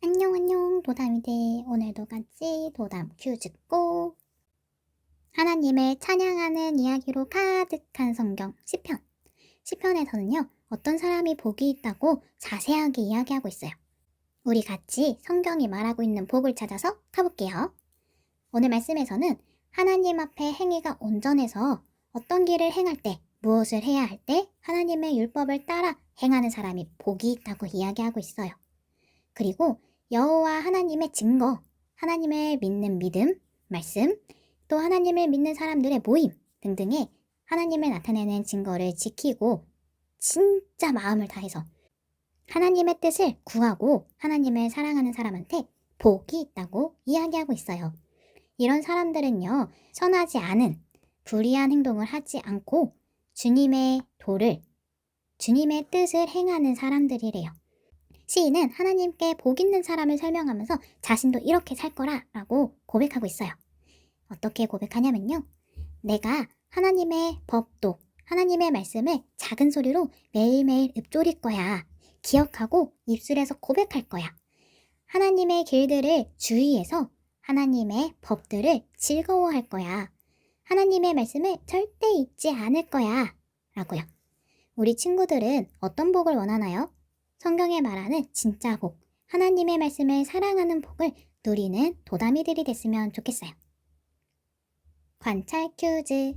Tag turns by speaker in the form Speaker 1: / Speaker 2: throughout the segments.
Speaker 1: 안녕 안녕 도담이들, 오늘도 같이 도담 큐즈 고! 하나님을 찬양하는 이야기로 가득한 성경 시편. 시편에서는요, 어떤 사람이 복이 있다고 자세하게 이야기하고 있어요. 우리 같이 성경이 말하고 있는 복을 찾아서 가볼게요. 오늘 말씀에서는 하나님 앞에 행위가 온전해서 어떤 길을 행할 때, 무엇을 해야 할 때 하나님의 율법을 따라 행하는 사람이 복이 있다고 이야기하고 있어요. 그리고 여호와 하나님의 증거, 하나님을 믿는 믿음, 말씀, 또 하나님을 믿는 사람들의 모임 등등의 하나님을 나타내는 증거를 지키고 진짜 마음을 다해서 하나님의 뜻을 구하고 하나님을 사랑하는 사람한테 복이 있다고 이야기하고 있어요. 이런 사람들은요, 선하지 않은 불의한 행동을 하지 않고 주님의 도를, 주님의 뜻을 행하는 사람들이래요. 시인은 하나님께 복 있는 사람을 설명하면서 자신도 이렇게 살 거라 라고 고백하고 있어요. 어떻게 고백하냐면요. 내가 하나님의 법도, 하나님의 말씀을 작은 소리로 매일매일 읊조릴 거야. 기억하고 입술에서 고백할 거야. 하나님의 길들을 주의해서 하나님의 법들을 즐거워할 거야. 하나님의 말씀을 절대 잊지 않을 거야. 라고요. 우리 친구들은 어떤 복을 원하나요? 성경에 말하는 진짜 복, 하나님의 말씀을 사랑하는 복을 누리는 도담이들이 됐으면 좋겠어요. 관찰 큐즈.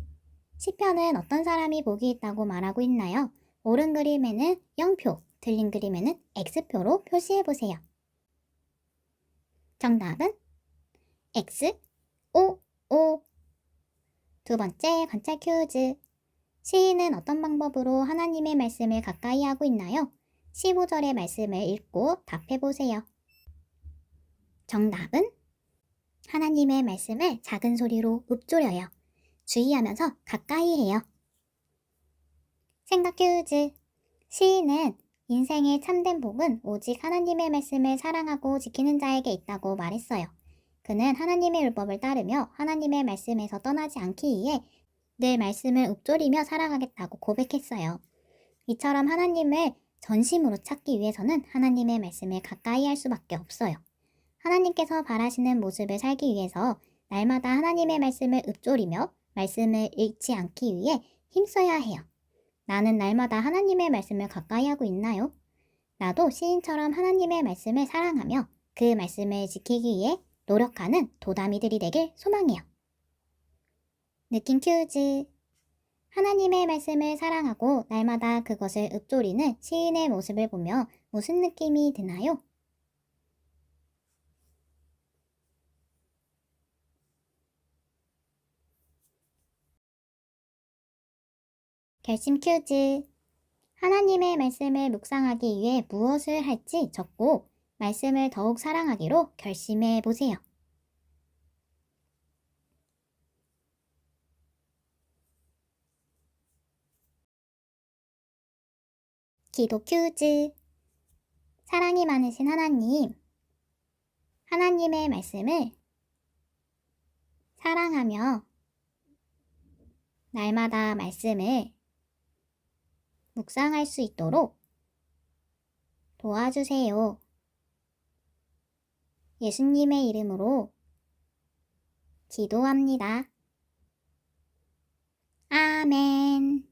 Speaker 1: 시편은 어떤 사람이 복이 있다고 말하고 있나요? 옳은 그림에는 0표, 틀린 그림에는 X표로 표시해보세요. 정답은 X, O, O. 두 번째 관찰 큐즈. 시인은 어떤 방법으로 하나님의 말씀을 가까이 하고 있나요? 15절의 말씀을 읽고 답해보세요. 정답은 하나님의 말씀을 작은 소리로 읊조려요. 주의하면서 가까이 해요. 생각 큐즈. 시인은 인생의 참된 복은 오직 하나님의 말씀을 사랑하고 지키는 자에게 있다고 말했어요. 그는 하나님의 율법을 따르며 하나님의 말씀에서 떠나지 않기 위해 늘 말씀을 읊조리며 살아가겠다고 고백했어요. 이처럼 하나님을 전심으로 찾기 위해서는 하나님의 말씀을 가까이 할 수밖에 없어요. 하나님께서 바라시는 모습을 살기 위해서 날마다 하나님의 말씀을 읊조리며 말씀을 잃지 않기 위해 힘써야 해요. 나는 날마다 하나님의 말씀을 가까이 하고 있나요? 나도 시인처럼 하나님의 말씀을 사랑하며 그 말씀을 지키기 위해 노력하는 도담이들이 되길 소망해요. 느낌 큐즈. 하나님의 말씀을 사랑하고 날마다 그것을 읊조리는 시인의 모습을 보며 무슨 느낌이 드나요? 결심 큐즈. 하나님의 말씀을 묵상하기 위해 무엇을 할지 적고 말씀을 더욱 사랑하기로 결심해 보세요. 기도 큐즈. 사랑이 많으신 하나님, 하나님의 말씀을 사랑하며 날마다 말씀을 묵상할 수 있도록 도와주세요. 예수님의 이름으로 기도합니다. 아멘.